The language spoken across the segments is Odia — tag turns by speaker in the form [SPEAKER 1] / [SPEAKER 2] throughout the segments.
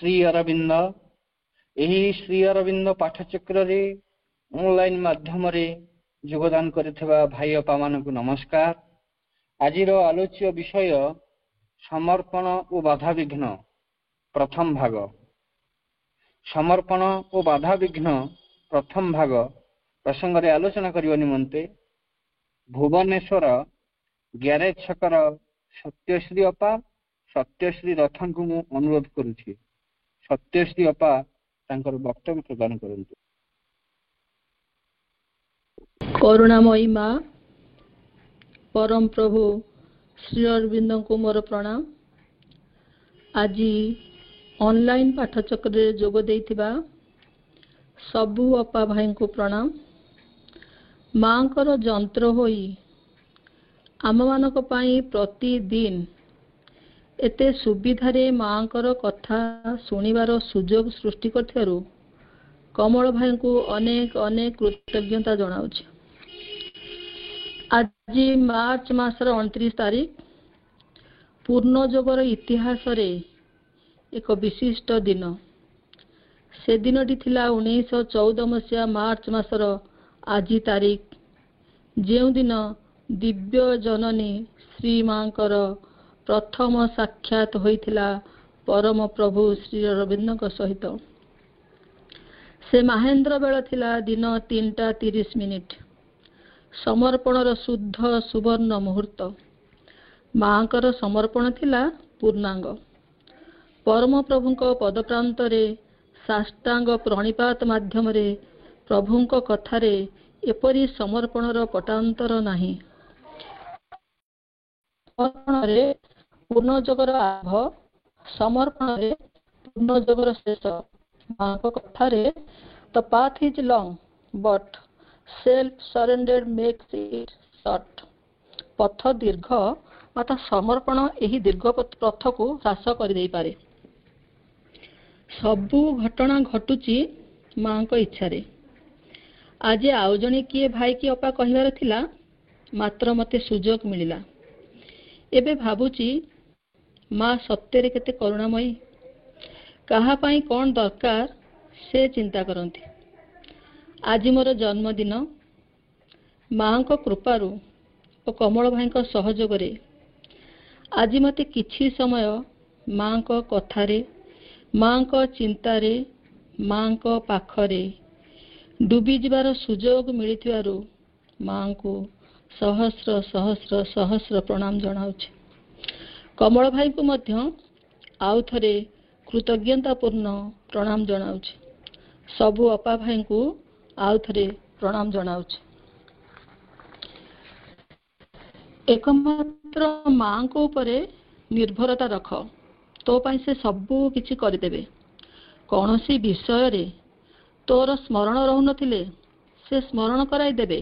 [SPEAKER 1] श्री अरविंद यही श्री अरविंद पाठचक्र रे ऑनलाइन माध्यम रे योगदान करथिबा भाई अपा मानकु नमस्कार। आजिर आलोच्य विषय समर्पण और बाधा विघ्न प्रथम भाग। समर्पण और बाधा विघ्न प्रथम भाग प्रसंग रे आलोचना करिवा निमंते भुवनेश्वर ग्यारेज छकर सत्यश्री अपा सत्यश्री रथन को मु अनुरोध करुछि। सत्यश्री अपा तांकर वक्तव्य प्रदान करंतु।
[SPEAKER 2] करुणामयी माँ परम प्रभु श्री अरविंद को मोर प्रणाम। आज ऑनलाइन पाठचक्र जोग देइथिबा सबु अपा भाई को प्रणाम। माँ कर जंत्र होई आम मानक पाई प्रतिदिन एते सुविधारे माँ कर कथा सुनिबार सुजोग सृष्टि करथिबारु कमल भाई को अनेक अनेक कृतज्ञता जनाउछि। आज मार्च मासर 29 तारीख पूर्ण जोगर इतिहास रे एक विशिष्ट दिन। से दिनटी थिला 1914 मसीहा मार्च मासर आज तारीख जेउ दिन दिव्य जननी श्री मांकर प्रथम साक्षात होइथिला परम प्रभु श्री अरविंद सहित। से महेंद्र बेल थिला दिन 3:30। समर्पणर शुद्ध सुवर्ण मुहूर्त। मांकर समर्पण थिला पूर्णांग। परम प्रभुंक पदप्रांतरे साष्टांग प्रणिपात माध्यम रे प्रभुंक कथारे एपरी समर्पणर पटांतर नाही। समर्पणरे पूर्ण जगर आरंभ, समर्पणरे पूर्ण जगर शेष। मांक कथारे the path is long but self surrender makes it short. पथ दीर्घ मात्र समर्पण एही दीर्घ पथ को ह्रास कर देई पारे। सबु घटना घटुची मांक इच्छारे। आज आउ जणे किए भाई की अपा कहिबार थिला मात्र मते सुजोग मिलिला। एबे भाबुची माँ सत्य रे केते करुणामयी। कहा पाई कौन दरकार से चिंता करंती। आज मोर जन्मदिन। माँ को कृपारु और कमल भाई को सहयोग रे आज मते किछि समय माँ को कथारे माँ को चिंतारे माँ को पाखरे डूबी जीवार सुजोग मिलिथिबारु माँ को सहस्र सहस्र सहस्र प्रणाम जनाउछि। कमल भाई को मध्य आउ थरे कृतज्ञतापूर्ण प्रणाम जनाउछि। सबु अपा भाई को आउ थरे प्रणाम जनाउछि। एकमात्र माँ को ऊपरे निर्भरता रख। तो पाई से सबू किछि करदेबे। कौनसी विषय रे तोर स्मरण रहु नथिले से स्मरण कराई देबे।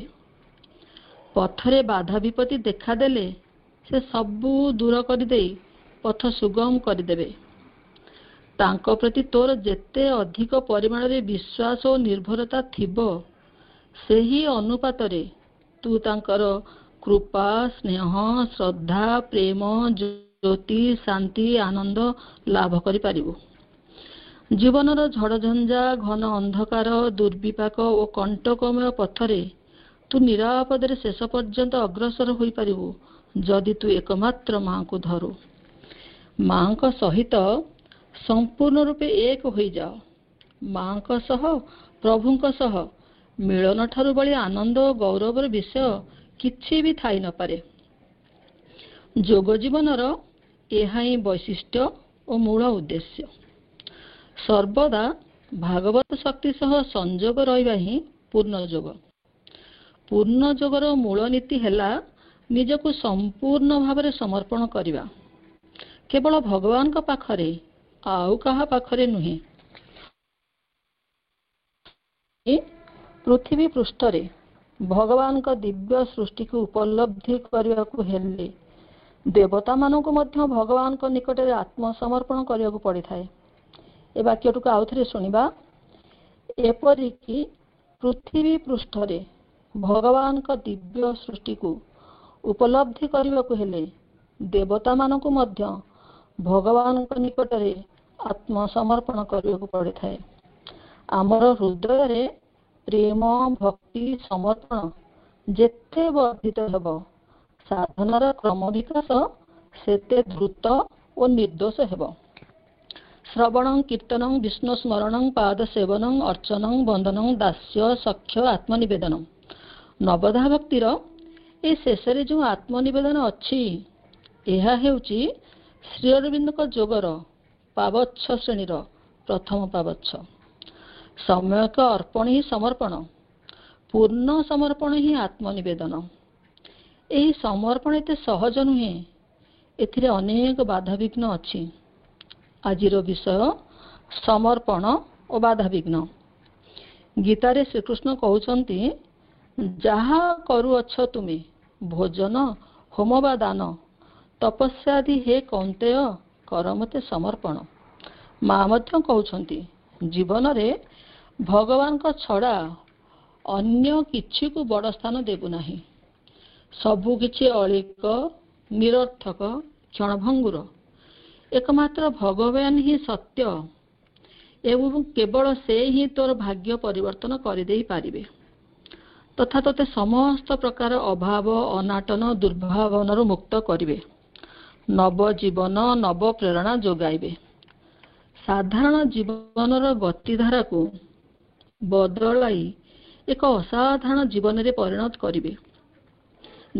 [SPEAKER 2] पथरे बाधा विपत्ति देखा देले से सबू दूर कर देई पथ सुगम कर देबे। तांको प्रति तोर जेते अधिक परिमाण रे विश्वास और निर्भरता थिबो सेही अनुपात रे तू तांकर कृपा स्नेह श्रद्धा प्रेम ज्योति शांति आनंद लाभ करि पारिबो। जीवनर झड़झंझा घन अंधकार दुर्विपाक और कंटकमय पथरे तू निरापदे शेष पर्यंत अग्रसर होई पारिबो जदि तू एकमात्र माँ को धरू। माँ को सहित संपूर्ण रूपे एक होई जाओ। माँ को सह प्रभु को सह मिलन ठारू बड़ी आनंद और गौरवर विषय किछि भी थाई न पारे। जोग जीवनर एहा ही वैशिष्ट्य और मूल उद्देश्य। सर्वदा भागवत शक्ति सह संजोग रहिबा ही पूर्ण जोग। पूर्ण जोगर मूल नीति हैला निजको संपूर्ण भाव में समर्पण करिबा। केवल भगवान का पाखरे आउ कहा पाखरे नुहे। पृथ्वी पृष्ठरे भगवान का दिव्य सृष्टि को उपलब्धि करने को हेले देवता मानू को मध्य भगवान को निकट में आत्मसमर्पण करने को पड़ी थाए। ए वाक्यटू आउ थे शुणा। एपरिकी पृथ्वी पृष्ठरे भगवान का दिव्य सृष्टि को उपलब्धि करने को हेले देवता मानू को मध्य भगवान को निकट में ଆତ୍ମସମର୍ପଣ କରିବାକୁ ପଡ଼ିଥାଏ। ଆମର ହୃଦୟରେ ପ୍ରେମ, ଭକ୍ତି, ସମର୍ପଣ ଯେତେ ବର୍ଦ୍ଧିତ ହେବ, ସାଧନାର କ୍ରମ ବିକାଶ ସେତେ ଦ୍ରୁତ ଓ ନିର୍ଦ୍ଦୋଷ ହେବ। ଶ୍ରବଣଂ କୀର୍ତ୍ତନଂ ବିଷ୍ଣୁ ସ୍ମରଣଂ ପାଦ ସେବନଂ ଅର୍ଚ୍ଚନଂ ବନ୍ଦନଂ ଦାସ୍ୟ ସଖ୍ୟ ଆତ୍ମନିବେଦନଂ। ନବଧା ଭକ୍ତିର ଏ ଶେଷରେ ଯେଉଁ ଆତ୍ମନିବେଦନ ଅଛି, ଏହା ହେଉଛି ଶ୍ରୀ ଅରବିନ୍ଦଙ୍କ ଯୋଗର ପାବଚ୍ଛ ଶ୍ରେଣୀର ପ୍ରଥମ ପାବଚ୍ଛ। ସମ୍ୟକ ଅର୍ପଣ ହିଁ ସମର୍ପଣ, ପୂର୍ଣ୍ଣ ସମର୍ପଣ ହିଁ ଆତ୍ମନିବେଦନ। ଏହି ସମର୍ପଣ ଏତେ ସହଜ ନୁହେଁ, ଏଥିରେ ଅନେକ ବାଧାବିଘ୍ନ ଅଛି। ଆଜିର ବିଷୟ ସମର୍ପଣ ଓ ବାଧାବିଘ୍ନ। ଗୀତାରେ ଶ୍ରୀକୃଷ୍ଣ କହୁଛନ୍ତି, ଯାହା କରୁଅଛ ତୁମେ, ଭୋଜନ, ହୋମ ବା ଦାନ, ତପସ୍ୟାଦି ହେ କୌନ୍ତେୟ କର ମତେ ସମର୍ପଣ। ମା ମଧ୍ୟ କହୁଛନ୍ତି, ଜୀବନରେ ଭଗବାନଙ୍କ ଛଡ଼ା ଅନ୍ୟ କିଛିକୁ ବଡ଼ ସ୍ଥାନ ଦେବୁ ନାହିଁ। ସବୁ କିଛି ଅଳିକ, ନିରର୍ଥକ, କ୍ଷଣଭଙ୍ଗୁର। ଏକମାତ୍ର ଭଗବାନ ହିଁ ସତ୍ୟ ଏବଂ କେବଳ ସେ ହିଁ ତୋର ଭାଗ୍ୟ ପରିବର୍ତ୍ତନ କରିଦେଇ ପାରିବେ ତଥା ତୋତେ ସମସ୍ତ ପ୍ରକାର ଅଭାବ, ଅନାଟନ, ଦୁର୍ଭାବନାରୁ ମୁକ୍ତ କରିବେ, ନବ ଜୀବନ, ନବ ପ୍ରେରଣା ଯୋଗାଇବେ, ସାଧାରଣ ଜୀବନର ଗତିଧାରାକୁ ବଦଳାଇ ଏକ ଅସାଧାରଣ ଜୀବନରେ ପରିଣତ କରିବେ,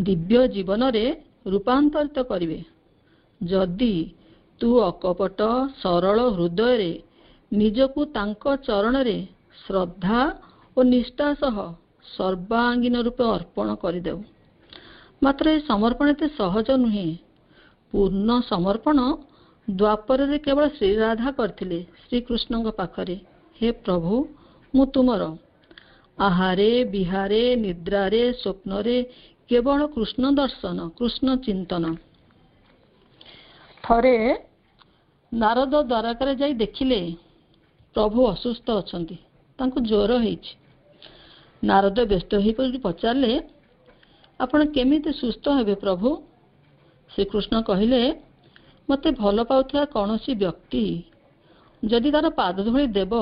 [SPEAKER 2] ଦିବ୍ୟ ଜୀବନରେ ରୂପାନ୍ତରିତ କରିବେ। ଯଦି ତୁ ଅକପଟ ସରଳ ହୃଦୟରେ ନିଜକୁ ତାଙ୍କ ଚରଣରେ ଶ୍ରଦ୍ଧା ଓ ନିଷ୍ଠା ସହ ସର୍ବାଙ୍ଗୀନ ରୂପେ ଅର୍ପଣ କରିଦେଉ। ମାତ୍ର ଏ ସମର୍ପଣ ଏତେ ସହଜ ନୁହେଁ। ପୂର୍ଣ୍ଣ ସମର୍ପଣ ଦ୍ୱାପରରେ କେବଳ ଶ୍ରୀରାଧା କରିଥିଲେ ଶ୍ରୀକୃଷ୍ଣଙ୍କ ପାଖରେ। ହେ ପ୍ରଭୁ, ମୁଁ ତୁମର। ଆହାରେ, ବିହାରେ, ନିଦ୍ରାରେ, ସ୍ୱପ୍ନରେ କେବଳ କୃଷ୍ଣ ଦର୍ଶନ, କୃଷ୍ଣ ଚିନ୍ତନ। ଥରେ ନାରଦ ଦ୍ୱାରକାରେ ଯାଇ ଦେଖିଲେ ପ୍ରଭୁ ଅସୁସ୍ଥ ଅଛନ୍ତି, ତାଙ୍କୁ ଜ୍ୱର ହେଇଛି। ନାରଦ ବ୍ୟସ୍ତ ହୋଇପଡ଼ି ପଚାରିଲେ, ଆପଣ କେମିତି ସୁସ୍ଥ ହେବେ ପ୍ରଭୁ? ଶ୍ରୀକୃଷ୍ଣ କହିଲେ, ମୋତେ ଭଲ ପାଉଥିବା କୌଣସି ବ୍ୟକ୍ତି ଯଦି ତାର ପାଦ ଧୂଳି ଦେବ,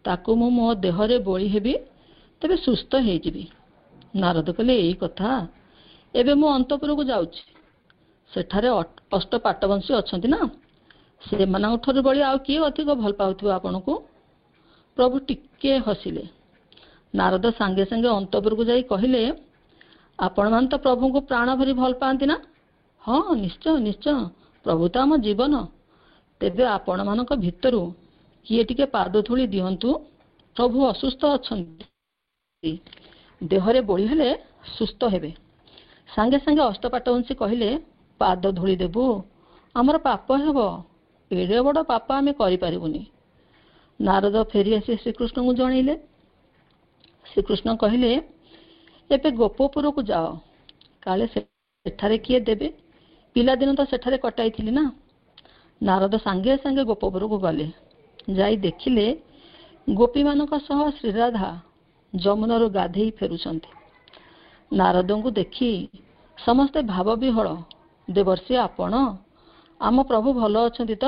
[SPEAKER 2] ତାକୁ ମୁଁ ମୋ ଦେହରେ ବୋଳି ହେବି, ତେବେ ସୁସ୍ଥ ହେଇଯିବି। ନାରଦ କହିଲେ, ଏଇ କଥା, ଏବେ ମୁଁ ଅନ୍ତପୁରକୁ ଯାଉଛି। ସେଠାରେ ଅଷ୍ଟପାଟବଂଶୀ ଅଛନ୍ତି ନା, ସେମାନଙ୍କ ଠାରୁ ବଳି ଆଉ କିଏ ଅଧିକ ଭଲ ପାଉଥିବ ଆପଣଙ୍କୁ? ପ୍ରଭୁ ଟିକେ ହସିଲେ। ନାରଦ ସାଙ୍ଗେ ସାଙ୍ଗେ ଅନ୍ତପୁରକୁ ଯାଇ କହିଲେ, ଆପଣମାନେ ତ ପ୍ରଭୁଙ୍କୁ ପ୍ରାଣ ଭରି ଭଲ ପାଆନ୍ତି ନା? ହଁ, ନିଶ୍ଚୟ ନିଶ୍ଚୟ, ପ୍ରଭୁ ତ ଆମ ଜୀବନ। ତେବେ ଆପଣମାନଙ୍କ ଭିତରୁ କିଏ ଟିକେ ପାଦ ଧୂଳି ଦିଅନ୍ତୁ, ପ୍ରଭୁ ଅସୁସ୍ଥ ଅଛନ୍ତି, ଦେହରେ ବୋଳି ହେଲେ ସୁସ୍ଥ ହେବେ। ସାଙ୍ଗେ ସାଙ୍ଗେ ଅଷ୍ଟପାଟବଂଶୀ କହିଲେ, ପାଦ ଧୂଳି ଦେବୁ? ଆମର ପାପ ହେବ, ଏଡ଼େ ବଡ଼ ପାପ ଆମେ କରିପାରିବୁନି। ନାରଦ ଫେରି ଆସି ଶ୍ରୀକୃଷ୍ଣଙ୍କୁ ଜଣେଇଲେ। ଶ୍ରୀକୃଷ୍ଣ କହିଲେ, ଏବେ ଗୋପପୁରକୁ ଯାଅ, କାଳେ ସେଠାରେ କିଏ ଦେବେ, ପିଲାଦିନ ତ ସେଠାରେ କଟାଇଥିଲି ନା। ନାରଦ ସାଙ୍ଗେ ସାଙ୍ଗେ ଗୋପପୁରକୁ ଗଲେ। ଯାଇ ଦେଖିଲେ ଗୋପୀମାନଙ୍କ ସହ ଶ୍ରୀରାଧା ଯମୁନାରୁ ଗାଧେଇ ଫେରୁଛନ୍ତି। ନାରଦଙ୍କୁ ଦେଖି ସମସ୍ତେ ଭାବ ବିହ୍ୱଳ। ଦେବର୍ଷି, ଆପଣ? ଆମ ପ୍ରଭୁ ଭଲ ଅଛନ୍ତି ତ?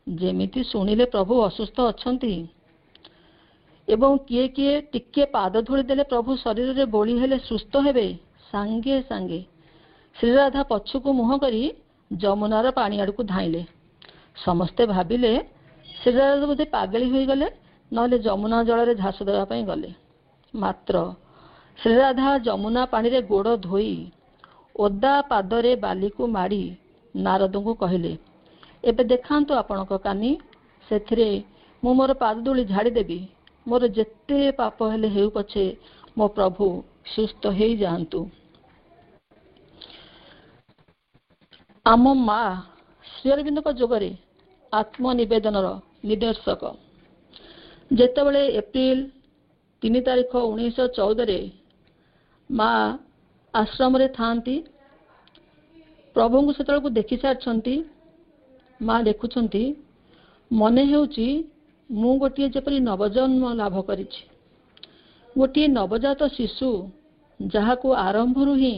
[SPEAKER 2] ଯେମିତି ଶୁଣିଲେ ପ୍ରଭୁ ଅସୁସ୍ଥ ଅଛନ୍ତି ଏବଂ କିଏ କିଏ ଟିକେ ପାଦ ଧୂଳି ଦେଲେ ପ୍ରଭୁ ଶରୀରରେ ବୋଳି ହେଲେ ସୁସ୍ଥ ହେବେ, ସାଙ୍ଗେ ସାଙ୍ଗେ ଶ୍ରୀରାଧା ପଛକୁ ମୁହଁ କରି ଯମୁନାର ପାଣି ଆଡ଼କୁ ଧାଇଁଲେ। ସମସ୍ତେ ଭାବିଲେ ଶ୍ରୀରାଧା ବୋଧେ ପାଗଳି ହୋଇଗଲେ, ନହେଲେ ଯମୁନା ଜଳରେ ଝାସ ଦେବା ପାଇଁ ଗଲେ। ମାତ୍ର ଶ୍ରୀରାଧା ଯମୁନା ପାଣିରେ ଗୋଡ଼ ଧୋଇ ଓଦା ପାଦରେ ବାଲିକୁ ମାଡ଼ି ନାରଦଙ୍କୁ କହିଲେ, ଏବେ ଦେଖାନ୍ତୁ ଆପଣଙ୍କ କାନି, ସେଥିରେ ମୁଁ ମୋର ପାଦ ଧୂଳି ଝାଡ଼ିଦେବି। ମୋର ଯେତେ ପାପ ହେଲେ ହେଉ ପଛେ ମୋ ପ୍ରଭୁ ସୁସ୍ଥ ହେଇଯାଆନ୍ତୁ। ଆମ ମା ଶ୍ରୀ ଅରବିନ୍ଦଙ୍କ ଯୋଗରେ ଆତ୍ମନିବେଦନର ନିର୍ଦ୍ଦେଶକ। ଯେତେବେଳେ ଏପ୍ରିଲ 3 ତାରିଖ 1914ରେ ମା ଆଶ୍ରମରେ ଥାଆନ୍ତି, ପ୍ରଭୁଙ୍କୁ ସେତେବେଳକୁ ଦେଖି ସାରିଛନ୍ତି। ମା ଦେଖୁଛନ୍ତି, ମନେ ହେଉଛି ମୁଁ ଗୋଟିଏ ଯେପରି ନବଜନ୍ମ ଲାଭ କରିଛି, ଗୋଟିଏ ନବଜାତ ଶିଶୁ, ଯାହାକୁ ଆରମ୍ଭରୁ ହିଁ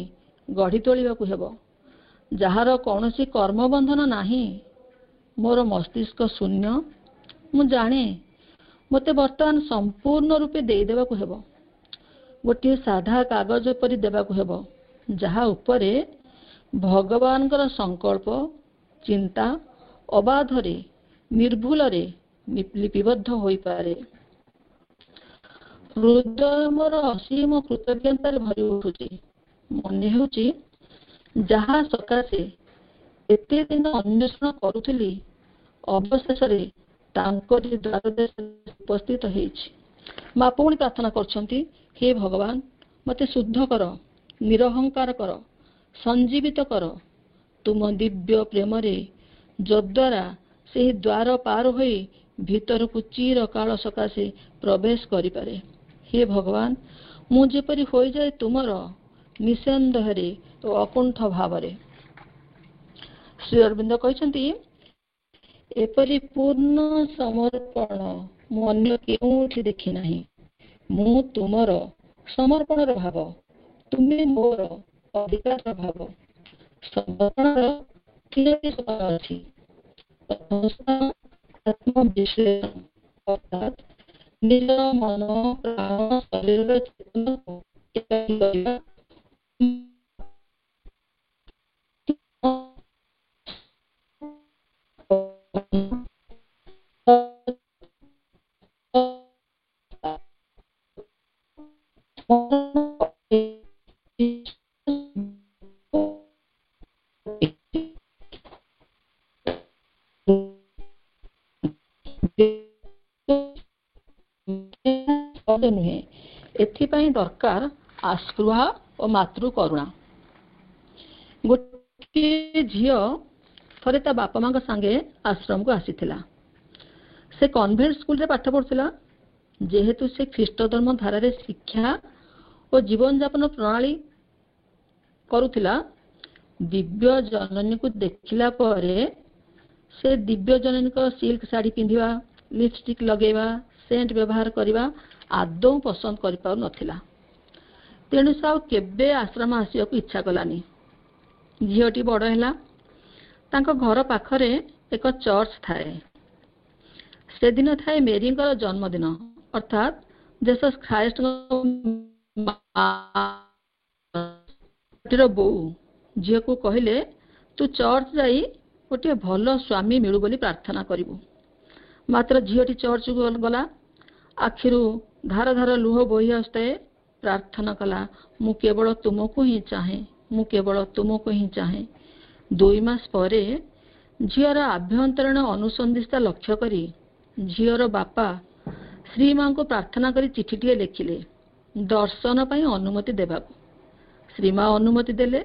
[SPEAKER 2] ଗଢ଼ି ତୋଳିବାକୁ ହେବ, ଯାହାର କୌଣସି କର୍ମବନ୍ଧନ ନାହିଁ, मोर मस्तिष्क शून्य। मु जाने मते वर्तमान संपूर्ण रूपे देदेबाकु हेबो। गोटे साधा कागज परि देबाकु हेबो जहा उपरे भगवानकर संकल्प चिंता अबाधरे निर्भूलरे लिपिबद्ध होई पारे। हृदय मोर असीम कृतज्ञतार भरी उठुची। मने हेउची जहा सकाशे एते दिन अन्वेषण करुथिली अवशेषरे तांकरी द्वारदेशे उपस्थित हेछि। माँ पुणी प्रार्थना करछंती, हे भगवान मते शुद्ध कर, निरहंकार कर, संजीवित कर तुम दिव्य प्रेमरे, जद्वारा से द्वार पार होई भीतर को चिर काल सकाशे प्रवेश करि पारे। हे भगवान मु जेपरि होई जाए तुमर निसंदेहरे ओ अकुंठ भावरे। श्री अरविंद कहते एपरि पूर्ण समर्पण मु अन्य केउठी देखि नाही। मु तुमर समर्पणर भाव, तुमे मोर अधिकार भाव। समर्पणर तीनोटी सोपान अछि। प्रथम स्थान आत्मविश्लेषण अर्थात निज मन प्राण शरीर चेतन को एकाकी କରିବା। नुहे एथिपाई दरकार आस्पृहा और मातृ करुणा। गोटे झियो थरे ता बापा माँ सांगे आश्रम को आसीथिला। से कन्वेंट स्कूल रे पाठ पढ़ुथिला। जेहेतु से ख्रीष्ट धर्म धारा रे शिक्षा और जीवन यापन प्रणाली करुथिला, दिव्य जननी को देखिला परे से दिव्य जननी को सिल्क साड़ी पिंधिबा, लिपस्टिक लगेबा, सेंट व्यवहार करबा आदौ पसंद करि पाउ नथिला। तेणु से केबे आश्रम आसिया को इच्छा कलानी। झीटी बड़ हैला। तांको घर पाखरे एक चर्च थाए। से दिन थाए मेरींकर जन्मदिन अर्थात जेसस ख्राइस्ट बो झील को कहले तू चर्च जाई गोटे भल स्वामी मिलू बोली प्रार्थना करिवु। मात्र झीटी चर्च को गला। आखिरु धार धार लुह बोही आसते प्रार्थना कला, मु केवल तुमको ही चाहे, मु केवल तुमको ही चाहे। 2 मास परे झीर आभ्यंतरण अनुसंधिस्ता लक्ष्य करी झीर बापा श्री माँ को प्रार्थना करी चिठीटे लिखिले दर्शन पाई अनुमति देबाकू। श्री माँ अनुमति देले।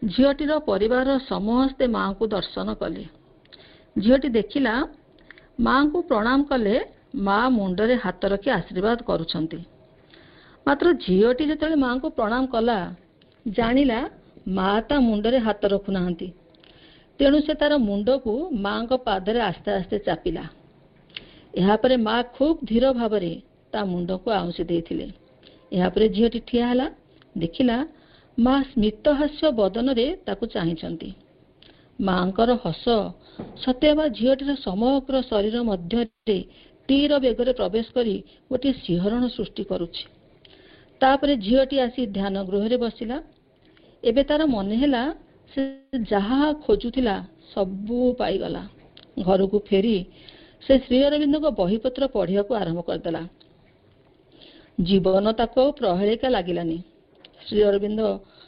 [SPEAKER 2] झीटीर परिवार समस्ते माँ को दर्शन कले। झीटी देखिला माँ को प्रणाम कले। माँ मुंडरे हाथ रखी आशीर्वाद करुछंती। मात्र झीटी जेतेबेले माँ को प्रणाम कला जानिला माँ ता मुंडरे हाथ रखु नाहंती। तेणु से तार मुंड को माँ को पादरे आस्ते आस्ते चापिला। यहाँ परे माँ खूब धीर भावरे ता मुंड को आउंसी देथिले। यहाँ परे झीटी ठिया हला। देखिला माँ स्मितहास्य बदन रे ताकू चाहिछंती। माँकर हस सतेबा झीटीर समग्र शरीर मध्य तीर बेगरे प्रवेश करी गोटे सिंहरण सृष्टि करुछि। तापरे झीटी आसी ध्यान गृह रे बसिला। एबे तार मने हैला से जहा खोजुथिला सबू पाईगला। घर को फेरी से श्री अरविंद को बहीपत्र पढ़िया को आरंभ करदेला। जीवन ताको प्रहेलिका लागिलानी। श्री अरविंद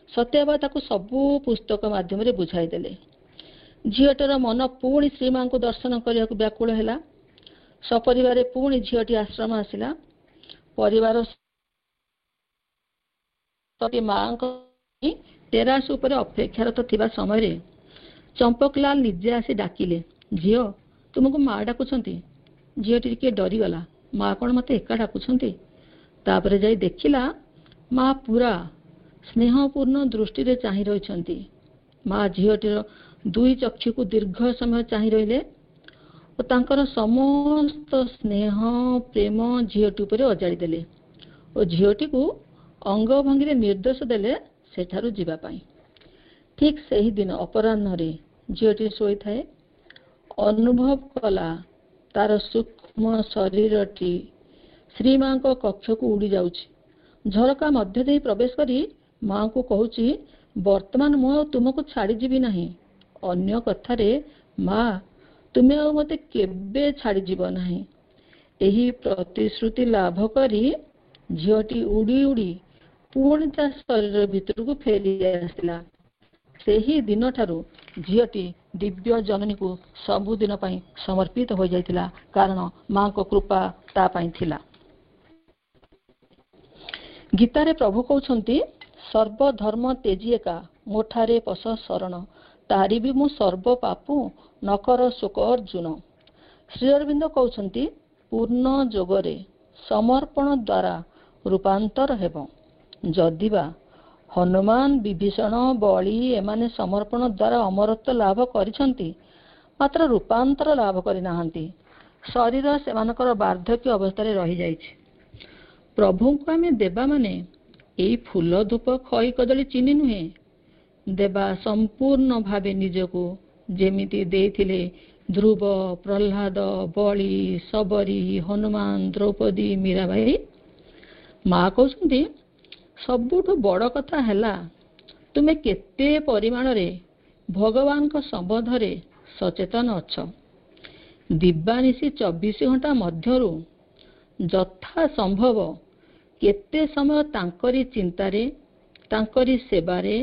[SPEAKER 2] सत्यबा ताको सबू पुस्तक माध्यम रे बुझाई देले। झीटर मन पुणी श्री माँ को दर्शन करने को व्याकुल हैला। सपरिवार पुणी झीटी आश्रम आसिला। परिवार माँ टेरास उपर अपेक्षारत थिबा समय रे चंपकलाल निजे आसी डाकिले, झीओ तुमको माँ डाकुछंती। झीटी टिके डरीगला। माँ कौन मत एका डाकुछंती। तापरे जाई देखिला माँ पूरा स्नेहपूर्ण दृष्टि रे चाहि रहिछंती। माँ झीटीर 2 चक्षु को दीर्घ समय चाहि रहिले और तांकर समस्त स्नेह प्रेम झीटी उपर अजाड़ी देले और झीटी को अंग भंगी निर्देश देले सेठारु जीवा पाई। ठीक सही दिन अपराह्न रे झीटी शोई थाए। ଅନୁଭବ କଲା ତାର ସୂକ୍ଷ୍ମ ଶରୀରଟି ଶ୍ରୀମାଙ୍କ କକ୍ଷକୁ ଉଡ଼ି ଯାଉଛି। ଝରକା ମଧ୍ୟ ଦେଇ ପ୍ରବେଶ କରି ମାଙ୍କୁ କହୁଛି, ବର୍ତ୍ତମାନ ମୁଁ ଆଉ ତୁମକୁ ଛାଡ଼ିଯିବି ନାହିଁ। ଅନ୍ୟ କଥାରେ, ମା, ତୁମେ ଆଉ ମୋତେ କେବେ ଛାଡ଼ିଯିବ ନାହିଁ। ଏହି ପ୍ରତିଶ୍ରୁତି ଲାଭ କରି ଝିଅଟି ଉଡ଼ି ଉଡ଼ି ପୁଣି ତା ଶରୀର ଭିତରକୁ ଫେରି ଆସିଲା। ସେହି ଦିନଠାରୁ ଝିଅଟି ଦିବ୍ୟ ଜନନୀକୁ ସବୁଦିନ ପାଇଁ ସମର୍ପିତ ହୋଇଯାଇଥିଲା, କାରଣ ମାଙ୍କ କୃପା ତା ପାଇଁ ଥିଲା। ଗୀତାରେ ପ୍ରଭୁ କହୁଛନ୍ତି, ସର୍ବଧର୍ମ ତେଜି ଏକା ମୋଠାରେ ପଶ ଶରଣ, ତାରି ବି ମୁଁ ସର୍ବ ପାପୁ ନକର ଶୋକ ଅର୍ଜୁନ। ଶ୍ରୀ ଅରବିନ୍ଦ କହୁଛନ୍ତି, ପୂର୍ଣ୍ଣ ଯୋଗରେ ସମର୍ପଣ ଦ୍ୱାରା ରୂପାନ୍ତର ହେବ। ଯଦିବା ହନୁମାନ, ବିଭୀଷଣ, ବଳି ଏମାନେ ସମର୍ପଣ ଦ୍ୱାରା ଅମରତ୍ୱ ଲାଭ କରିଛନ୍ତି, ମାତ୍ର ରୂପାନ୍ତର ଲାଭ କରିନାହାନ୍ତି। ଶରୀର ସେମାନଙ୍କର ବାର୍ଦ୍ଧକ୍ୟ ଅବସ୍ଥାରେ ରହିଯାଇଛି। ପ୍ରଭୁଙ୍କୁ ଆମେ ଦେବା ମାନେ ଏଇ ଫୁଲ, ଧୂପ, ଖଇ, କଦଳୀ, ଚିନି ନୁହେଁ। ଦେବା ସମ୍ପୂର୍ଣ୍ଣ ଭାବେ ନିଜକୁ, ଯେମିତି ଦେଇଥିଲେ ଧ୍ରୁବ, ପ୍ରହ୍ଲାଦ, ବଳି, ଶବରୀ, ହନୁମାନ, ଦ୍ରୌପଦୀ, ମୀରାବାଇ। ମା କହୁଛନ୍ତି, ସବୁଠୁ ବଡ଼ କଥା ହେଲା ତୁମେ କେତେ ପରିମାଣରେ ଭଗବାନଙ୍କ ସମ୍ବନ୍ଧରେ ସଚେତନ ଅଛ। ଦିବାନିଶି 24 ଘଣ୍ଟା ମଧ୍ୟରୁ ଯଥା ସମ୍ଭବ କେତେ ସମୟ ତାଙ୍କରି ଚିନ୍ତାରେ, ତାଙ୍କରି ସେବାରେ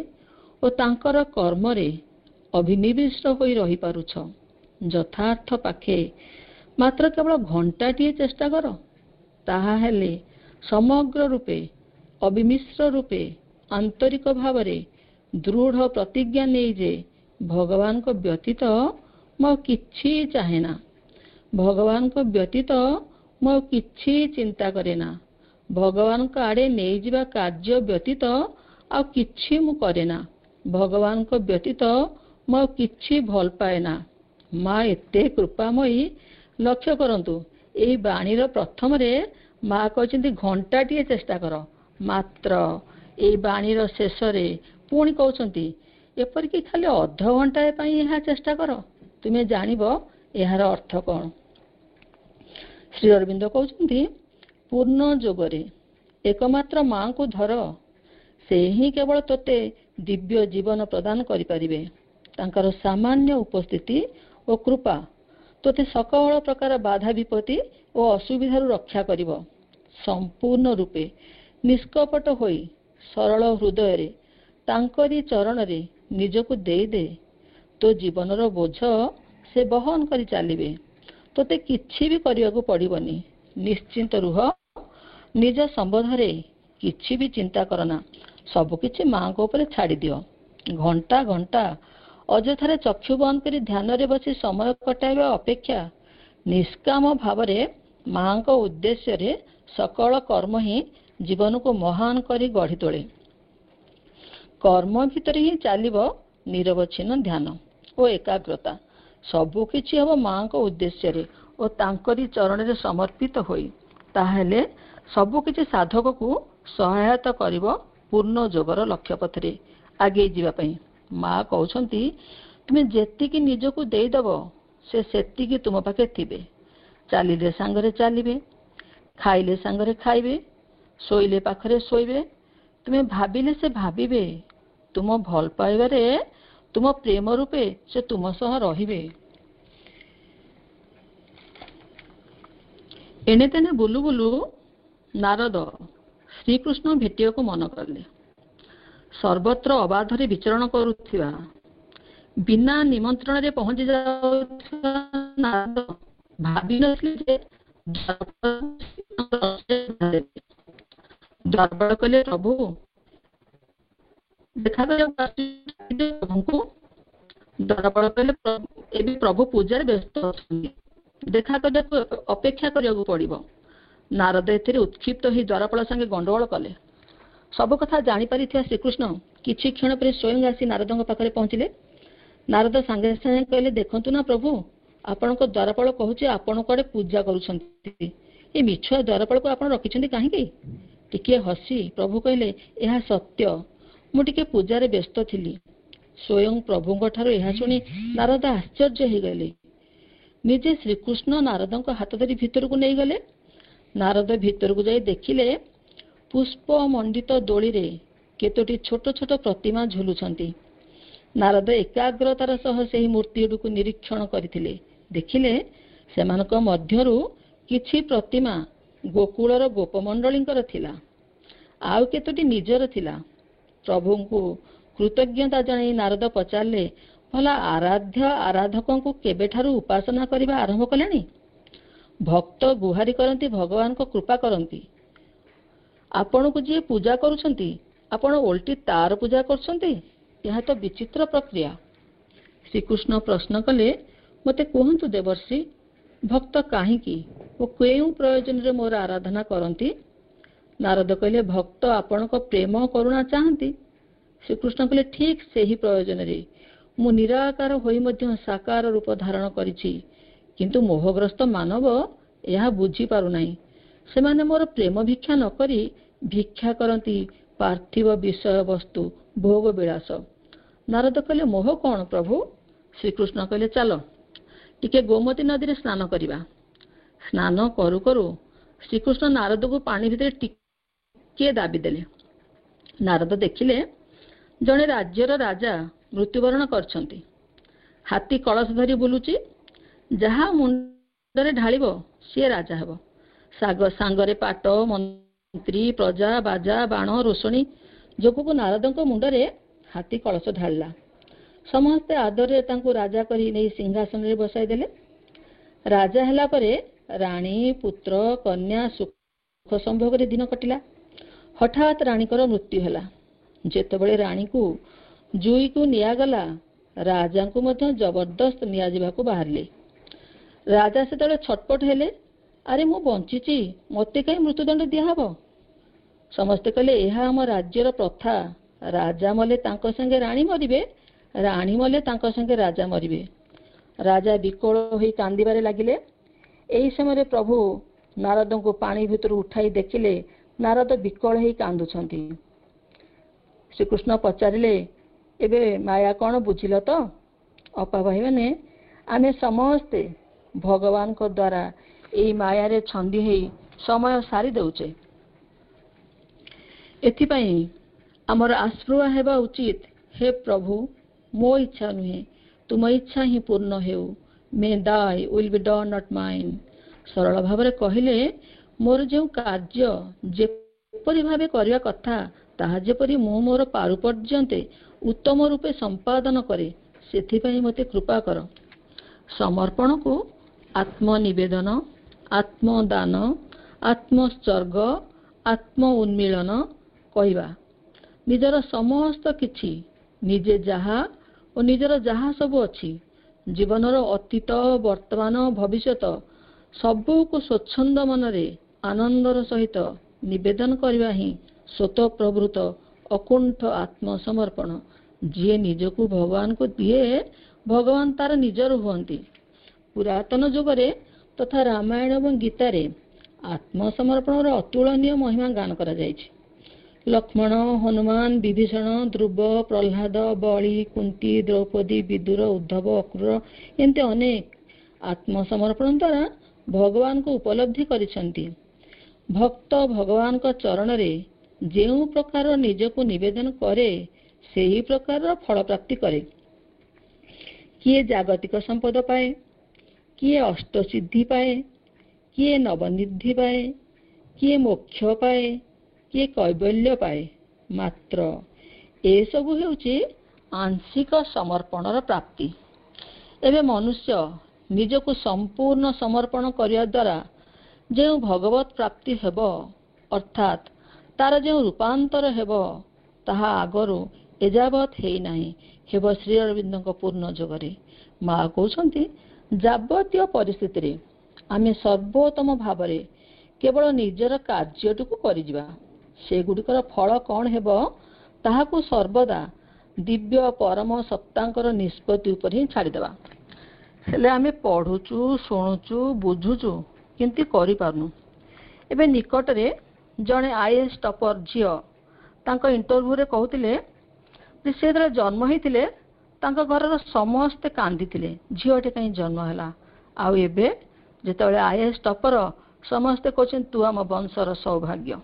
[SPEAKER 2] ଓ ତାଙ୍କର କର୍ମରେ ଅଭିନିବିଷ୍ଟ ହୋଇ ରହିପାରୁଛ। ଯଥାର୍ଥ ପାଖେ ମାତ୍ର କେବଳ ଘଣ୍ଟାଟିଏ ଚେଷ୍ଟା କର। ତାହା ହେଲେ ସମଗ୍ର ରୂପେ, ଅବିମିଶ୍ର ରୂପେ, ଆନ୍ତରିକ ଭାବରେ ଦୃଢ଼ ପ୍ରତିଜ୍ଞା ନେଇ ଯେ ଭଗବାନଙ୍କ ବ୍ୟତୀତ ମୁଁ ଆଉ କିଛି ଚାହେଁ ନା, ଭଗବାନଙ୍କ ବ୍ୟତୀତ ମୁଁ ଆଉ କିଛି ଚିନ୍ତା କରେ ନା, ଭଗବାନଙ୍କ ଆଡ଼େ ନେଇଯିବା କାର୍ଯ୍ୟ ବ୍ୟତୀତ ଆଉ କିଛି ମୁଁ କରେ ନା, ଭଗବାନଙ୍କ ବ୍ୟତୀତ ମୁଁ ଆଉ କିଛି ଭଲ ପାଏ ନା। ମା ଏତେ କୃପାମୟୀ। ଲକ୍ଷ୍ୟ କରନ୍ତୁ, ଏହି ବାଣୀର ପ୍ରଥମରେ ମା କହିଛନ୍ତି ଘଣ୍ଟାଟିଏ ଚେଷ୍ଟା କର। ମାତ୍ର ଏହି ବାଣୀର ଶେଷରେ ପୁଣି କହୁଛନ୍ତି, ଏପରିକି ଖାଲି ଅଧଘଣ୍ଟାଏ ପାଇଁ ଏହା ଚେଷ୍ଟା କର, ତୁମେ ଜାଣିବ ଏହାର ଅର୍ଥ କ'ଣ। ଶ୍ରୀ ଅରବିନ୍ଦ କହୁଛନ୍ତି, ପୂର୍ଣ୍ଣ ଯୋଗରେ ଏକମାତ୍ର ମାଙ୍କୁ ଧର। ସେ ହିଁ କେବଳ ତୋତେ ଦିବ୍ୟ ଜୀବନ ପ୍ରଦାନ କରିପାରିବେ। ତାଙ୍କର ସାମାନ୍ୟ ଉପସ୍ଥିତି ଓ କୃପା ତୋତେ ସକଳ ପ୍ରକାର ବାଧା ବିପତ୍ତି ଓ ଅସୁବିଧାରୁ ରକ୍ଷା କରିବ। ସମ୍ପୂର୍ଣ୍ଣ ରୂପେ ନିଷ୍କପଟ ହୋଇ ସରଳ ହୃଦୟରେ ତାଙ୍କରି ଚରଣରେ ନିଜକୁ ଦେଇଦେ। ତୋ ଜୀବନର ବୋଝ ସେ ବହନ କରି ଚାଲିବେ। ତୋତେ କିଛି ବି କରିବାକୁ ପଡ଼ିବନି। ନିଶ୍ଚିନ୍ତ ରୁହ। ନିଜ ସମ୍ବନ୍ଧରେ କିଛି ବି ଚିନ୍ତା କରନା। ସବୁକିଛି ମାଙ୍କ ଉପରେ ଛାଡ଼ିଦିଅ। ଘଣ୍ଟା ଘଣ୍ଟା ଅଯଥାରେ ଚକ୍ଷୁ ବନ୍ଦ କରି ଧ୍ୟାନରେ ବସି ସମୟ କଟାଇବା ଅପେକ୍ଷା ନିଷ୍କାମ ଭାବରେ ମାଙ୍କ ଉଦ୍ଦେଶ୍ୟରେ ସକଳ କର୍ମ ହିଁ ଜୀବନକୁ ମହାନ କରି ଗଢ଼ି ତୋଳେ। କର୍ମ ଭିତରେ ହିଁ ଚାଲିବ ନିରବଚ୍ଛିନ୍ନ ଧ୍ୟାନ ଓ ଏକାଗ୍ରତା। ସବୁକିଛି ହେବ ମାଙ୍କ ଉଦ୍ଦେଶ୍ୟରେ ଓ ତାଙ୍କରି ଚରଣରେ ସମର୍ପିତ ହୋଇ। ତାହେଲେ ସବୁକିଛି ସାଧକକୁ ସହାୟତା କରିବ ପୂର୍ଣ୍ଣ ଯୋଗର ଲକ୍ଷ୍ୟ ପଥରେ ଆଗେଇ ଯିବା ପାଇଁ। ମା କହୁଛନ୍ତି, ତୁମେ ଯେତିକି ନିଜକୁ ଦେଇଦେବ ସେ ସେତିକି ତୁମ ପାଖେ ଥିବେ। ଚାଲିଲେ ସାଙ୍ଗରେ ଚାଲିବେ, ଖାଇଲେ ସାଙ୍ଗରେ ଖାଇବେ, ଶୋଇଲେ ପାଖରେ ଶୋଇବେ। ତୁମେ ଭାବିଲେ ସେ ଭାବିବେ। ତୁମ ଭଲ ପାଇବାରେ, ତୁମ ପ୍ରେମ ରୂପେ ସେ ତୁମ ସହ ରହିବେ। ଏଣେ ତେଣେ ବୁଲୁ ବୁଲୁ ନାରଦ ଶ୍ରୀକୃଷ୍ଣ ଭେଟିବାକୁ ମନ କଲେ। ସର୍ବତ୍ର ଅବାଧରେ ବିଚରଣ କରୁଥିବା, ବିନା ନିମନ୍ତ୍ରଣରେ ପହଞ୍ଚି ଯାଉଥିବା ନାରଦ ଭାବିନଥିଲେ ଯେ ଦ୍ୱାରପାଳ କଲେ, ପ୍ରଭୁ ଦେଖା ପ୍ରଭୁଙ୍କୁ। ଦ୍ୱାରପାଳ କଲେ, ଏବେ ପ୍ରଭୁ ପୂଜାରେ ବ୍ୟସ୍ତ ଅଛନ୍ତି, ଦେଖା କରିବାକୁ ଅପେକ୍ଷା କରିବାକୁ ପଡ଼ିବ। ନାରଦ ଏଥିରେ ଉତ୍କ୍ଷିପ୍ତ ହୋଇ ଦ୍ୱାରପାଳ ସାଙ୍ଗେ ଗଣ୍ଡଗୋଳ କଲେ। ସବୁ କଥା ଜାଣିପାରିଥିବା ଶ୍ରୀକୃଷ୍ଣ କିଛି କ୍ଷଣ ପରେ ସ୍ୱୟଂ ଆସି ନାରଦଙ୍କ ପାଖରେ ପହଞ୍ଚିଲେ। ନାରଦ ସାଙ୍ଗେ ସାଙ୍ଗେ କହିଲେ, ଦେଖନ୍ତୁ ନା ପ୍ରଭୁ, ଆପଣଙ୍କ ଦ୍ୱାରପାଳ କହୁଛି ଆପଣ କୁଆଡ଼େ ପୂଜା କରୁଛନ୍ତି। ଏ ମିଛୁଆ ଦ୍ୱାରପାଳକୁ ଆପଣ ରଖିଛନ୍ତି କାହିଁକି? ଟିକିଏ ହସି ପ୍ରଭୁ କହିଲେ, ଏହା ସତ୍ୟ, ମୁଁ ଟିକେ ପୂଜାରେ ବ୍ୟସ୍ତ ଥିଲି। ସ୍ୱୟଂ ପ୍ରଭୁଙ୍କ ଠାରୁ ଏହା ଶୁଣି ନାରଦ ଆଶ୍ଚର୍ଯ୍ୟ ହୋଇଗଲେ। ନିଜେ ଶ୍ରୀକୃଷ୍ଣ ନାରଦଙ୍କ ହାତ ଧରି ଭିତରକୁ ନେଇଗଲେ। ନାରଦ ଭିତରକୁ ଯାଇ ଦେଖିଲେ ପୁଷ୍ପ ମଣ୍ଡିତ ଦୋଳିରେ କେତୋଟି ଛୋଟ ଛୋଟ ପ୍ରତିମା ଝୁଲୁଛନ୍ତି। ନାରଦ ଏକାଗ୍ରତାର ସହ ସେହି ମୂର୍ତ୍ତିଗୁଡ଼ିକୁ ନିରୀକ୍ଷଣ କରିଥିଲେ। ଦେଖିଲେ ସେମାନଙ୍କ ମଧ୍ୟରୁ କିଛି ପ୍ରତିମା ଗୋକୁଳର ଗୋପମଣ୍ଡଳୀଙ୍କର ଥିଲା, ଆଉ କେତୋଟି ନିଜର ଥିଲା। ପ୍ରଭୁଙ୍କୁ କୃତଜ୍ଞତା ଜଣାଇ ନାରଦ ପଚାରିଲେ, ଭଲା ଆରାଧ୍ୟ ଆରାଧକଙ୍କୁ କେବେଠାରୁ ଉପାସନା କରିବା ଆରମ୍ଭ କଲେଣି? ଭକ୍ତ ଗୁହାରି କରନ୍ତି, ଭଗବାନଙ୍କ କୃପା କରନ୍ତି। ଆପଣଙ୍କୁ ଯିଏ ପୂଜା କରୁଛନ୍ତି ଆପଣ ଓଲଟି ତାର ପୂଜା କରୁଛନ୍ତି? ଏହା ତ ବିଚିତ୍ର ପ୍ରକ୍ରିୟା। ଶ୍ରୀକୃଷ୍ଣ ପ୍ରଶ୍ନ କଲେ, ମୋତେ କୁହନ୍ତୁ ଦେବର୍ଷି, ଭକ୍ତ କାହିଁକି ଓ କେଉଁ ପ୍ରୟୋଜନରେ ମୋର ଆରାଧନା କରନ୍ତି? ନାରଦ କହିଲେ, ଭକ୍ତ ଆପଣଙ୍କ ପ୍ରେମ କରୁଣା ଚାହାନ୍ତି। ଶ୍ରୀକୃଷ୍ଣ କହିଲେ, ଠିକ୍ ସେହି ପ୍ରୟୋଜନରେ ମୁଁ ନିରାକାର ହୋଇ ମଧ୍ୟ ସାକାର ରୂପ ଧାରଣ କରିଛି, କିନ୍ତୁ ମୋହଗ୍ରସ୍ତ ମାନବ ଏହା ବୁଝିପାରୁନାହିଁ। ସେମାନେ ମୋର ପ୍ରେମ ଭିକ୍ଷା ନ କରି ଭିକ୍ଷା କରନ୍ତି ପାର୍ଥିବ ବିଷୟବସ୍ତୁ ଭୋଗ ବିଳାସ। ନାରଦ କହିଲେ, ମୋହ କ'ଣ ପ୍ରଭୁ? ଶ୍ରୀକୃଷ୍ଣ କହିଲେ, ଚାଲ ଟିକେ ଗୋମତୀ ନଦୀରେ ସ୍ନାନ କରିବା। ସ୍ନାନ କରୁ କରୁ ଶ୍ରୀକୃଷ୍ଣ ନାରଦକୁ ପାଣି ଭିତରେ ଟିକିଏ ଦାବିଦେଲେ। ନାରଦ ଦେଖିଲେ ଜଣେ ରାଜ୍ୟର ରାଜା ମୃତ୍ୟୁବରଣ କରିଛନ୍ତି। ହାତୀ କଳସ ଧରି ବୁଲୁଛି, ଯାହା ମୁଣ୍ଡରେ ଢାଳିବ ସିଏ ରାଜା ହେବ। ସାଙ୍ଗରେ ପାଟ, ମନ୍ତ୍ରୀ, ପ୍ରଜା, ବାଜା, ବାଣ, ରୋଷଣୀ ଯୋଗକୁ ନାରଦଙ୍କ ମୁଣ୍ଡରେ ହାତୀ କଳସ ଢାଳିଲା। ସମସ୍ତେ ଆଦରରେ ତାଙ୍କୁ ରାଜା କରି ନେଇ ସିଂହାସନରେ ବସାଇ ଦେଲେ। ରାଜା ହେଲା ପରେ ରାଣୀ, ପୁତ୍ର, କନ୍ୟା ସୁଖ ସମ୍ଭୋଗରେ ଦିନ କଟିଲା। ହଠାତ୍ ରାଣୀଙ୍କର ମୃତ୍ୟୁ ହେଲା। ଯେତେବେଳେ ରାଣୀକୁ ଜୁଇକୁ ନିଆଗଲା, ରାଜାଙ୍କୁ ମଧ୍ୟ ଜବରଦସ୍ତ ନିଆଯିବାକୁ ବାହାରିଲେ। ରାଜା ସେତେବେଳେ ଛଟପଟ ହେଲେ, ଆରେ ମୁଁ ବଞ୍ଚିଛି, ମୋତେ କାହିଁ ମୃତ୍ୟୁଦଣ୍ଡ ଦିଆହେବ? ସମସ୍ତେ କହିଲେ, ଏହା ଆମ ରାଜ୍ୟର ପ୍ରଥା। ରାଜା ମଲେ ତାଙ୍କ ସାଙ୍ଗେ ରାଣୀ ମରିବେ, ରାଣୀ ମଲେ ତାଙ୍କ ସାଙ୍ଗେ ରାଜା ମରିବେ। ରାଜା ବିକଳ ହୋଇ କାନ୍ଦିବାରେ ଲାଗିଲେ। ଏହି ସମୟରେ ପ୍ରଭୁ ନାରଦଙ୍କୁ ପାଣି ଭିତରୁ ଉଠାଇ ଦେଖିଲେ ନାରଦ ବିକଳ ହୋଇ କାନ୍ଦୁଛନ୍ତି। ଶ୍ରୀକୃଷ୍ଣ ପଚାରିଲେ, ଏବେ ମାୟା କ'ଣ ବୁଝିଲ ତ? ଅପା ଭାଇମାନେ, ଆମେ ସମସ୍ତେ ଭଗବାନଙ୍କ ଦ୍ୱାରା ଏହି ମାୟାରେ ଛନ୍ଦି ହୋଇ ସମୟ ସାରି ଦେଉଛେ। ଏଥିପାଇଁ ଆମର ଆସ୍ପୃହା ହେବା ଉଚିତ, ହେ ପ୍ରଭୁ, ମୋ ଇଚ୍ଛା ନୁହେଁ, ତୁମ ଇଚ୍ଛା ହିଁ ପୂର୍ଣ୍ଣ ହେଉ। May thy will be done not mine. ସରଳ ଭାବରେ କହିଲେ, ମୋର ଯେଉଁ କାର୍ଯ୍ୟ ଯେପରି ଭାବେ କରିବା କଥା ତାହା ଯେପରି ମୁଁ ମୋର ପାରୁ ପର୍ଯ୍ୟନ୍ତେ ଉତ୍ତମ ରୂପେ ସମ୍ପାଦନ କରେ, ସେଥିପାଇଁ ମୋତେ କୃପା କର। ସମର୍ପଣକୁ ଆତ୍ମନିବେଦନ, ଆତ୍ମଦାନ, ଆତ୍ମୋତ୍ସର୍ଗ, ଆତ୍ମ ଉନ୍ମିଳନ କହିବା। ନିଜର ସମସ୍ତ କିଛି, ନିଜେ ଯାହା ଓ ନିଜର ଯାହା ସବୁ ଅଛି, ଜୀବନର ଅତୀତ, ବର୍ତ୍ତମାନ, ଭବିଷ୍ୟତ ସବୁକୁ ସ୍ୱଚ୍ଛନ୍ଦ ମନରେ ଆନନ୍ଦର ସହିତ ନିବେଦନ କରିବା ହିଁ ସ୍ୱତଃପ୍ରବୃତ୍ତ ଅକୁଣ୍ଠ ଆତ୍ମସମର୍ପଣ। ଯିଏ ନିଜକୁ ଭଗବାନଙ୍କୁ ଦିଏ, ଭଗବାନ ତାର ନିଜର ହୁଅନ୍ତି। ପୁରାତନ ଯୁଗରେ ତଥା ରାମାୟଣ ଏବଂ ଗୀତାରେ ଆତ୍ମସମର୍ପଣର ଅତୁଳନୀୟ ମହିମା ଗାନ କରାଯାଇଛି। ଲକ୍ଷ୍ମଣ, ହନୁମାନ, ବିଭୀଷଣ, ଧ୍ରୁବ, ପ୍ରହ୍ଲାଦ, ବଳି, କୁନ୍ତୀ, ଦ୍ରୌପଦୀ, ବିଦୁର, ଉଦ୍ଧବ, ଅକ୍ରୁର ଏମିତି ଅନେକ ଆତ୍ମସମର୍ପଣ ଦ୍ୱାରା ଭଗବାନଙ୍କୁ ଉପଲବ୍ଧି କରିଛନ୍ତି। ଭକ୍ତ ଭଗବାନଙ୍କ ଚରଣରେ ଯେଉଁ ପ୍ରକାର ନିଜକୁ ନିବେଦନ କରେ, ସେହି ପ୍ରକାରର ଫଳ ପ୍ରାପ୍ତି କରେ। କିଏ ଜାଗତିକ ସମ୍ପଦ ପାଏ, କିଏ ଅଷ୍ଟସିଦ୍ଧି ପାଏ, କିଏ ନବନିଧି ପାଏ, କିଏ ମୋକ୍ଷ ପାଏ, କିଏ କୈବଲ୍ୟ ପାଏ। ମାତ୍ର ଏସବୁ ହେଉଛି ଆଂଶିକ ସମର୍ପଣର ପ୍ରାପ୍ତି। ଏବେ ମନୁଷ୍ୟ ନିଜକୁ ସମ୍ପୂର୍ଣ୍ଣ ସମର୍ପଣ କରିବା ଦ୍ୱାରା ଯେଉଁ ଭଗବତ ପ୍ରାପ୍ତି ହେବ, ଅର୍ଥାତ୍ ତାର ଯେଉଁ ରୂପାନ୍ତର ହେବ, ତାହା ଆଗରୁ ଏଯାବତ୍ ହେଇନାହିଁ, ହେବ ଶ୍ରୀ ଅରବିନ୍ଦଙ୍କ ପୂର୍ଣ୍ଣ ଯୋଗରେ। ମା କହୁଛନ୍ତି, ଯାବତୀୟ ପରିସ୍ଥିତିରେ ଆମେ ସର୍ବୋତ୍ତମ ଭାବରେ କେବଳ ନିଜର କାର୍ଯ୍ୟଟିକୁ କରିଯିବା। ସେଗୁଡ଼ିକର ଫଳ କ'ଣ ହେବ ତାହାକୁ ସର୍ବଦା ଦିବ୍ୟ ପରମ ସତ୍ତାଙ୍କର ନିଷ୍ପତ୍ତି ଉପରେ ହିଁ ଛାଡ଼ିଦେବା। ହେଲେ ଆମେ ପଢ଼ୁଛୁ, ଶୁଣୁଛୁ, ବୁଝୁଛୁ, କିନ୍ତୁ କରିପାରୁନୁ। ଏବେ ନିକଟରେ ଜଣେ IAS ଟପର ଝିଅ ତାଙ୍କ ଇଣ୍ଟରଭ୍ୟୁରେ କହୁଥିଲେ ଯେ ସେ ଯେତେବେଳେ ଜନ୍ମ ହେଇଥିଲେ ତାଙ୍କ ଘରର ସମସ୍ତେ କାନ୍ଦିଥିଲେ, ଝିଅଟେ କାହିଁ ଜନ୍ମ ହେଲା, ଆଉ ଏବେ ଯେତେବେଳେ IAS ଟପର ସମସ୍ତେ କହୁଛନ୍ତି ତୁ ଆମ ବଂଶର ସୌଭାଗ୍ୟ।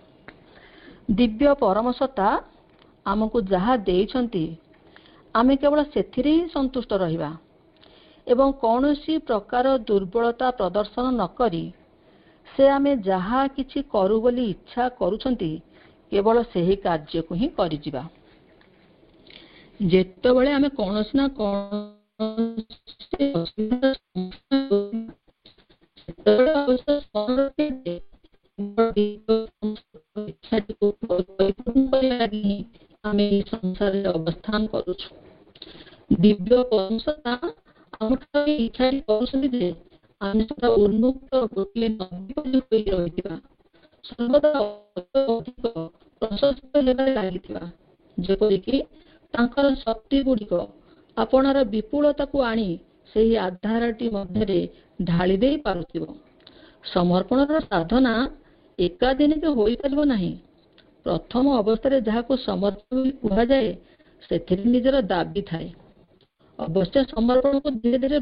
[SPEAKER 2] ଦିବ୍ୟ ପରମସତ୍ତା ଆମକୁ ଯାହା ଦେଇଛନ୍ତି ଆମେ କେବଳ ସେଥିରେ ହିଁ ସନ୍ତୁଷ୍ଟ ରହିବା ଏବଂ କୌଣସି ପ୍ରକାର ଦୁର୍ବଳତା ପ୍ରଦର୍ଶନ ନ କରି ସେ ଆମେ ଯାହା କିଛି କରୁ ବୋଲି ଇଚ୍ଛା କରୁଛନ୍ତି କେବଳ ସେହି କାର୍ଯ୍ୟକୁ ହିଁ କରିଯିବା। ଯେତେବେଳେ ଆମେ କୌଣସି ନା କୌଣସି ଅସୁବିଧାର ଆମେ ଏହି ସଂସାରରେ ଅବସ୍ଥାନ କରୁଛୁ। ଦିବ୍ୟ ପରମସତ୍ତା ଆମଠାରୁ ଏହି ଇଚ୍ଛାଟି କରୁଛନ୍ତି ଯେ ଆମେ ସଦା ଉନ୍ମୁକ୍ତ ଗୋଟିଏ ନଦୀ ପରି ହୋଇ ରହିଥିବା, ସର୍ବଦା ଅଧିକ ପ୍ରଶସ୍ତ ହେବାରେ ଲାଗିଥିବା, ଯେପରିକି ତାଙ୍କର ଶକ୍ତି ଗୁଡ଼ିକ ଆପଣାର ବିପୁଳତାକୁ ଆଣି ସେହି ଆଧାରଟି ମଧ୍ୟରେ ଢାଳି ଦେଇ ପାରୁଥିବ। ସମର୍ପଣର ସାଧନା ଏକାଦିନକେ ହୋଇପାରିବ ନାହିଁ। ପ୍ରଥମ ଅବସ୍ଥାରେ ଯାହାକୁ ସମର୍ପଣ ବୋଲି କୁହାଯାଏ ସେଥିରେ ନିଜର ଦାବି ଥାଏ। ଅବଶ୍ୟ ସମର୍ପଣକୁ ଧୀରେ ଧୀରେ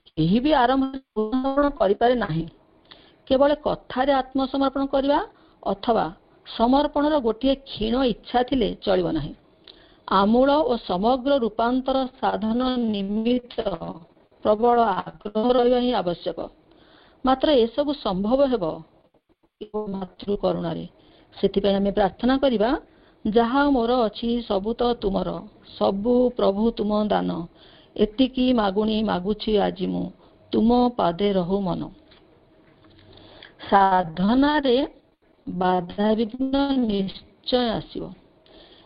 [SPEAKER 2] କେହି ବି ଆରମ୍ଭରେ ସମର୍ପଣ କରିପାରେ ନାହିଁ। କେବଳ କଥାରେ ଆତ୍ମସମର୍ପଣ କରିବା ଅଥବା ସମର୍ପଣର ଗୋଟିଏ କ୍ଷୀଣ ଇଚ୍ଛା ଥିଲେ ଚଳିବ ନାହିଁ। ଆମୂଳ ଓ ସମଗ୍ର ରୂପାନ୍ତର ସାଧନ ନିମିତ୍ତ ପ୍ରବଳ ଆଗ୍ରହ ରହିବା ହିଁ ଆବଶ୍ୟକ। ମାତ୍ର ଏସବୁ ସମ୍ଭବ ହେବ ମାତୃ କରୁଣାରେ। ସେଥିପାଇଁ ଆମେ ପ୍ରାର୍ଥନା କରିବା, ଯାହା ମୋର ଅଛି ସବୁ ତ ତୁମର, ସବୁ ପ୍ରଭୁ ତୁମ ଦାନ, ଏତିକି ମାଗୁଣି ମାଗୁଛି ଆଜି ମୁଁ, ତୁମ ପାଦେ ରହୁ ମନ। ସାଧନାରେ ବାଧାବିଘ୍ନ ନିଶ୍ଚୟ ଆସିବ।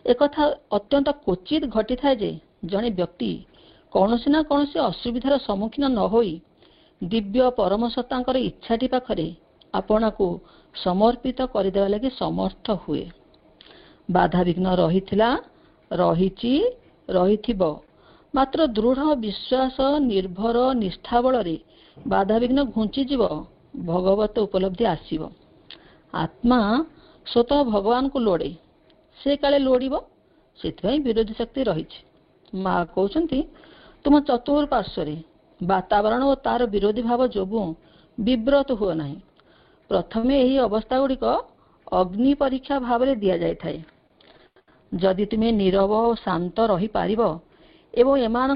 [SPEAKER 2] ଏକଥା ଅତ୍ୟନ୍ତ କ୍ୱଚିତ ଘଟିଥାଏ ଯେ ଜଣେ ବ୍ୟକ୍ତି କୌଣସି ନା କୌଣସି ଅସୁବିଧାର ସମ୍ମୁଖୀନ ନ ହୋଇ ଦିବ୍ୟ ପରମସତ୍ତାଙ୍କର ଇଚ୍ଛାଟି ପାଖରେ ଆପଣାକୁ ସମର୍ପିତ କରିଦେବା ଲାଗି ସମର୍ଥ ହୁଏ। ବାଧାବିଘ୍ନ ରହିଥିଲା, ରହିଛି, ରହିଥିବ। ମାତ୍ର ଦୃଢ଼ ବିଶ୍ୱାସ, ନିର୍ଭର ନିଷ୍ଠା ବଳରେ ବାଧାବିଘ୍ନ ଘୁଞ୍ଚିଯିବ, ଭଗବତ ଉପଲବ୍ଧି ଆସିବ। ଆତ୍ମା ସ୍ୱତଃ ଭଗବାନଙ୍କୁ ଲୋଡ଼େ, ସେ କାଳେ ଲୋଡ଼ିବ, ସେଥିପାଇଁ ବିରୋଧୀ ଶକ୍ତି ରହିଛି। ମା କହୁଛନ୍ତି ତୁମ ଚତୁଃପାର୍ଶ୍ୱରେ ବାତାବରଣ ଓ ତାର ବିରୋଧୀ ଭାବ ଯୋଗୁଁ ବିବ୍ରତ ହୁଅ ନାହିଁ। ପ୍ରଥମେ ଏହି ଅବସ୍ଥା ଗୁଡ଼ିକ ଅଗ୍ନି ପରୀକ୍ଷା ଭାବରେ ଦିଆଯାଇଥାଏ। ଯଦି ତୁମେ ନୀରବ ଓ ଶାନ୍ତ ରହିପାରିବ ଏବଂ ଏମାନଙ୍କ